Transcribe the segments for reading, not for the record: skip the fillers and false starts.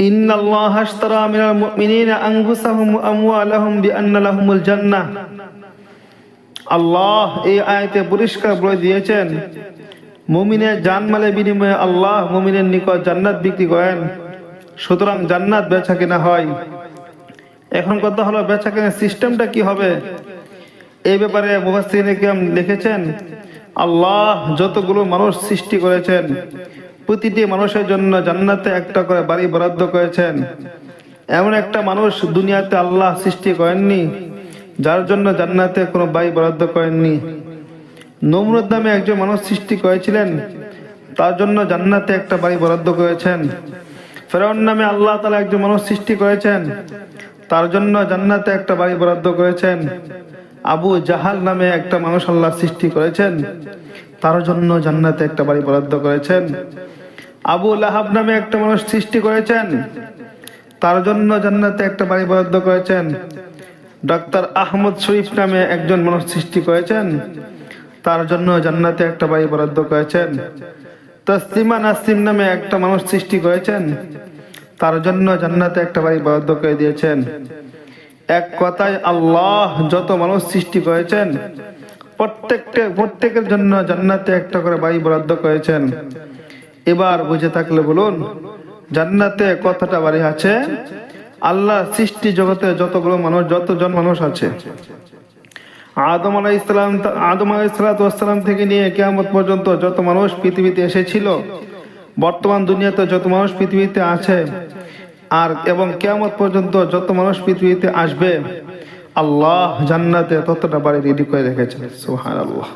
ইন্নাল্লাহা আশতারা মিনাল মুমিনিনা আনফুসাহুম ওয়া আমওয়ালাহুম বিআন্না লাহুমুল জান্নাহ। আল্লাহ এই আয়াতে পরিষ্কার বলে দিয়েছেন, মুমিনের জানমালের বিনিময়ে আল্লাহ মুমিনের নিকট জান্নাত বিক্রি করেন। সুতরাং জান্নাত বেচা কেনা হয়। এখন কথা হলো বেচা কেনার সিস্টেমটা কি হবে? এই ব্যাপারে মুফাসসিরিনে কিরাম লিখেছেন, আল্লাহ যতগুলো মানুষ সৃষ্টি করেছেন প্রতিটি মানুষের জন্য জান্নাতে একটা করে বাড়ি বরাদ্দ করেছেন। এমন একটা মানুষ দুনিয়াতে আল্লাহ সৃষ্টি করেননি যার জন্য জান্নাতে কোনো বাড়ি বরাদ্দ করেননি। নমরুদ নামে একজন মানুষ সৃষ্টি করেছিলেন, তার জন্য জান্নাতে একটা বাড়ি বরাদ্দ করেছেন। ফেরাউন নামে আল্লাহ তাআলা একজন মানুষ সৃষ্টি করেছেন, তার জন্য জান্নাতে একটা বাড়ি বরাদ্দ করেছেন। আবু জাহাল নামে একটা মানুষ আল্লাহ সৃষ্টি করেছেন, তার জন্য জান্নাতে একটা বাড়ি বরাদ্দ করেছেন। আবু লাহাব নামে একটা মানুষ সৃষ্টি করেছেন, তার জন্য জান্নাতে একটা বাড়ি বরাদ্দ করেছেন। ডক্টর আহমদ শরীফ নামে একজন মানুষ সৃষ্টি করেছেন, তার জন্য জান্নাতে একটা বাড়ি বরাদ্দ করেছেন। তসলিমা নাসিম নামে একটা মানুষ সৃষ্টি করেছেন, তার জন্য জান্নাতে একটা বাড়ি বরাদ্দ করে দিয়েছেন। এক কথায় আল্লাহ যত মানুষ সৃষ্টি করেছেন প্রত্যেকের জন্য জান্নাতে একটা করে বাড়ি বরাদ্দ করেছেন। এবার বুঝে থাকলে বলুন, জান্নাতে কতটা বাড়ি আছে? আল্লাহ সৃষ্টি জগতে যতজন মানুষ আছে, আদম আলাইহিস সালাম থেকে নিয়ে কিয়ামত পর্যন্ত যত মানুষ পৃথিবীতে এসেছিল, বর্তমান দুনিয়াতে যত মানুষ পৃথিবীতে আছে, আর এবং কিয়ামত পর্যন্ত যত মানুষ পৃথিবীতে আসবে, আল্লাহ জান্নাতে ততটা বাড়ি রেডি করে রেখেছেন। সুবহানাল্লাহ।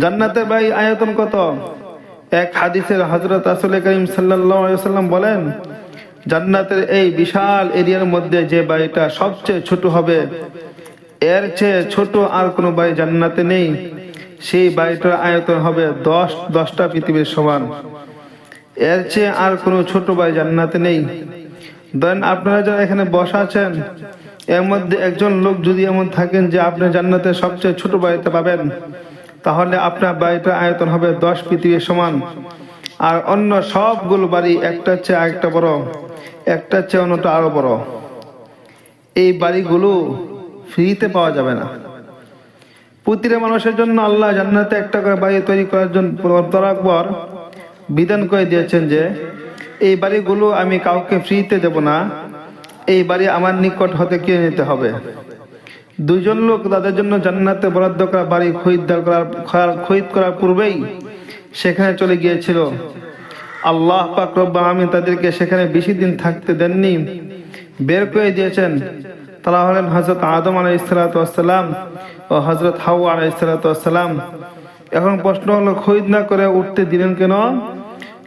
জান্নাতের বাড়ি আয়তন কত? এক হাদিসের হযরত রাসূল করিম সাল্লাল্লাহু আলাইহি ওয়াসাল্লাম বলেন, জান্নাতের এই বিশাল এরিয়ার মধ্যে যে বাড়িটা সবচেয়ে ছোট হবে, এর চেয়ে ছোট আর কোনো বাড়ি জান্নাতে নেই। সেই বাড়িটার আয়তন হবে 10টা পৃথিবীর সমান। এর চেয়ে আর কোনো ছোট বাড়ি জান্নাতে নেই। ধরেন আপনারা যারা এখানে বসা আছেন, এর মধ্যে একজন লোক যদি এমন থাকেন যে আপনি জান্নাতের সবচেয়ে ছোট বাড়িতে পাবেন, তাহলে আপনার বাড়িটার আয়তন হবে 10 পৃথিবীর সমান। আর অন্য সবগুলো বাড়ি একটার চেয়ে আরেকটা বড়, একটার চেয়ে অন্যটা আরো বড়। এই বাড়িগুলো ফ্রিতে পাওয়া যাবে না। প্রতিটা মানুষের জন্য আল্লাহ জান্নাতে একটা করে বাড়ি তৈরি করার জন্য বিধান করে দিয়েছেন যে এই বাড়িগুলো আমি কাউকে ফ্রিতে দেব না, এই বাড়ি আমার নিকট হতে কিনে নিতে হবে। দুইজন লোক তাদের জন্য জান্নাতে বরাদ্দ করা বাড়ি খরিদ করার পূর্বেই সেখানে চলে গিয়েছিল। আল্লাহ পাক রব্বুল আলামিন তাদেরকে সেখানে বেশি দিন থাকতে দেননি, বের করে দিয়েছেন। তারা হলেন হযরত আদম আলাইহিস সালাম ও হযরত হাওয়া আলাইহিস সালাম। এখন প্রশ্ন হলো, খরিদ না করে উঠতে দিলেন কেন?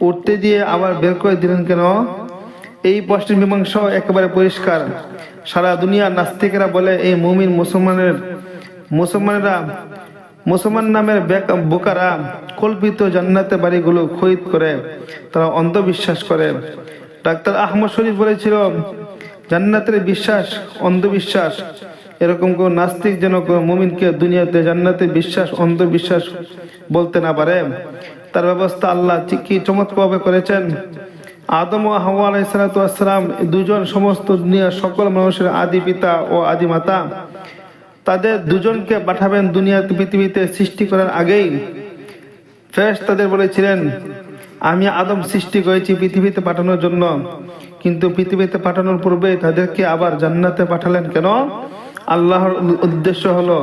উঠতে দিয়ে আবার বের করে দিলেন কেন? এই প্রশ্নের মীমাংসা একেবারে পরিষ্কার। সারা দুনিয়ার নাস্তিকেরা বলে এই মুমিন মুসলমান নামের বোকারা কল্পিত জান্নাতে বাড়িগুলো খরিদ করে, তারা অন্ধবিশ্বাস করে। ডাক্তার আহমদ শরীফ বলেছিল, জান্নাতের বিশ্বাস অন্ধবিশ্বাস। এরকম কোন নাস্তিক যেন কোন মুমিনকে দুনিয়াতে জান্নাতের বিশ্বাস অন্ধবিশ্বাস বলতে না পারে। তার ব্যবস্থা আল্লাহ কি চমৎকারভাবে করেছেন। আদম ও হাওয়া আলাইহিস সালাম দুজন সমস্ত দুনিয়ার সকল মানুষের আদি পিতা ও আদি মাতা। তাদের দুজনকে পাঠাবেন দুনিয়াতে পৃথিবীতে সৃষ্টি করার আগেই। ফেরেশতাদের বলেছিলেন, আমি আদম সৃষ্টি করেছি পৃথিবীতে পাঠানোর জন্য, কিন্তু পৃথিবীতে পাঠানোর পূর্বে তাদেরকে আবার জান্নাতে পাঠালেন কেন? আল্লাহর উদ্দেশ্য হলো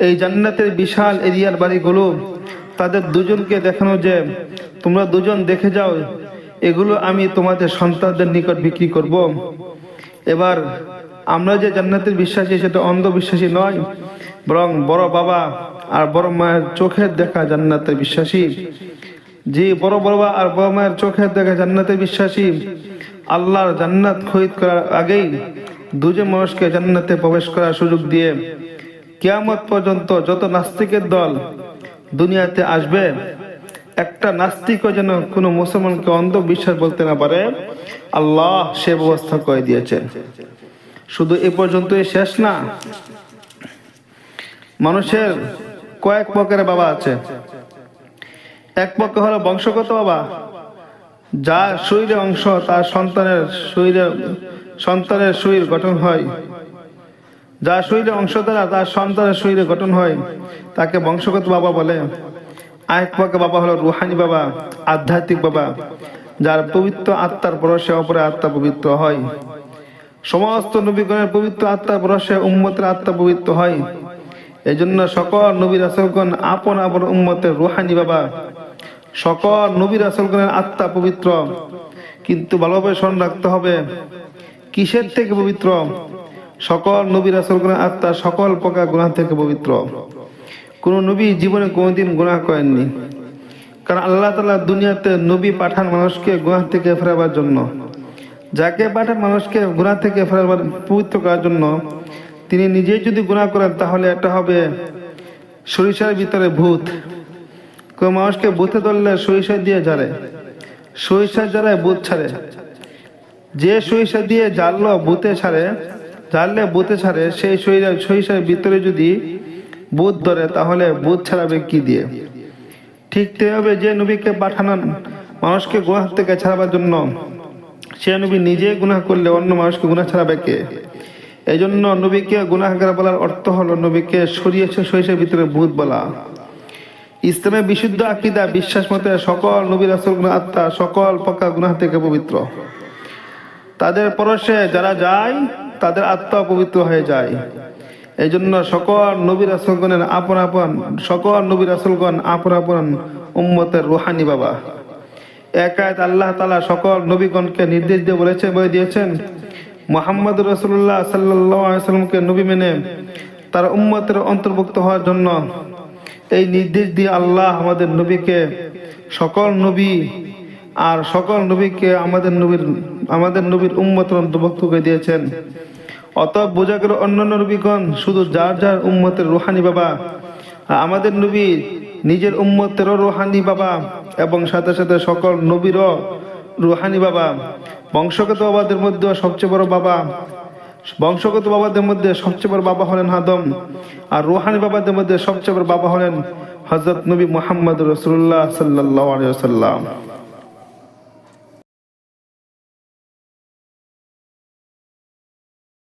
এই জান্নাতের বিশাল এরিয়ার বাড়িগুলো তাদের দুজনকে দেখানো যে তোমরা দুজন দেখে যাও, এগুলো আমি তোমাদের সন্তানদের নিকট বিক্রি করব। এবার আমরা যে জান্নাতের বিশ্বাসী, সেটা অন্ধবিশ্বাসী নয়, বরং বড় বাবা আর বড় মায়ের চোখের দেখা জান্নাতের বিশ্বাসী। যে বড় বাবা আর বড় মায়ের চোখের দেখা জান্নাতের বিশ্বাসী, আল্লাহর জান্নাত খরিদ করার আগেই দুজন মানুষকে জান্নাতে প্রবেশ করার সুযোগ দিয়ে কিয়ামত পর্যন্ত যত নাস্তিকের দল দুনিয়াতে আসবে, একটা নাস্তিকও যেন কোনো মুসলমানকে অন্ধবিশ্বাস বলতে না পারে, আল্লাহ সে ব্যবস্থা করে দিয়েছেন। শুধু এ পর্যন্তই শেষ না, মানুষের কয়েক প্রকারের বাবা আছে। এক পক্ষ হলো বংশগত বাবা, যার শরীরের অংশ তার সন্তানের শরীর গঠন হয়, যার শরীরের অংশ দ্বারা তার সন্তানের শরীরে গঠন হয় তাকে বংশগত বাবা বলে। আরেক প্রকার বাবা হলো রুহানি বাবা, আধ্যাত্মিক বাবা, যার পবিত্র আত্মার পরশে অপরের আত্মা পবিত্র হয়। সমস্ত নবীগণের পবিত্র আত্মার পরশে উম্মতের আত্মা পবিত্র হয়। এই জন্য সকল নবী রাসূলগণ আপন আপন উম্মতের রুহানি বাবা। সকল নবী রাসূলগণের আত্মা পবিত্র, কিন্তু ভালোভাবে স্মরণ রাখতে হবে কিসের থেকে পবিত্র? সকল নবী রাসূলগণের আত্মা সকল প্রকার গুনাহ থেকে পবিত্র। কোন নবী জীবনে কোনোদিন গুনাহ করেননি, কারণ আল্লাহ তাআলা দুনিয়াতে নবী পাঠান মানুষকে গুনাহ থেকে ফেরাবার জন্য। যাকে পাঠান মানুষকে গুনাহ থেকে ফেরাবার, পবিত্র করার জন্য, তিনি নিজেই যদি গুনাহ করেন তাহলে এটা হবে সরিষার ভিতরে ভূত। কোন মানুষকে ভূতে ধরলে সরিষা দিয়ে জ্বালে, সরিষা জ্বালায় ভূত ছাড়ে। যে সরিষা দিয়ে জ্বাললো ভূতে ছাড়ে, জ্বাললে ভূতে ছাড়ে, সেই সরিষার ভিতরে যদি ভূত ধরে তাহলে ভূত ছাড়াবে কি দিয়ে? ঠিক তেভাবে যে নবীকে পাঠানোন মানুষকে গুনাহ থেকে ছাড়াবার জন্য, সে নবী নিজে গুনাহ করলে অন্য মানুষকে গুনাহ ছাড়াবে কে? এই জন্য নবীকে গুনাহগার বলার অর্থ হলো নবীকে সরিষার ভিতরে ভূত বলা। ইসলামের বিশুদ্ধ আকীদা বিশ্বাস মতে সকল নবী রাসূলগণের আত্মা সকল প্রকার গুনাহ থেকে পবিত্র। তাদের পরশে যারা যায় তাদের আত্মা পবিত্র হয়ে যায়। এই জন্য সকল নবী রাসূলগণের সকল নবী রাসূলগণ আপন আপন উম্মতের রুহানি বাবা। এক আয়াত আল্লাহ তাআলা সকল নবীগণকে নির্দেশ দিয়ে বলে দিয়েছেন, মুহাম্মদুর রাসূলুল্লাহ সাল্লাল্লাহু আলাইহি ওয়াসাল্লামকে নবী মেনে তার উম্মতের অন্তর্ভুক্ত হওয়ার জন্য এই নির্দেশ দিয়ে আল্লাহ আমাদের নবীকে সকল নবীকে আমাদের নবীর উম্মতের অন্তর্ভুক্ত করে দিয়েছেন। অতএব বোঝা গেল অন্যান্য নবীগণ শুধু যার যার উম্মতের রুহানি বাবা, আমাদের নবী নিজের উম্মতেরও রুহানি বাবা এবং সাথে সাথে সকল নবীরও রুহানি বাবা। বংশগত বাবাদের মধ্যে সবচেয়ে বড় বাবা হলেন আদম, আর রুহানি বাবাদের মধ্যে সবচেয়ে বড় বাবা হলেন হযরত নবী মুহাম্মদ রাসূলুল্লাহ সাল্লাল্লাহু আলাইহি ওয়াসাল্লাম।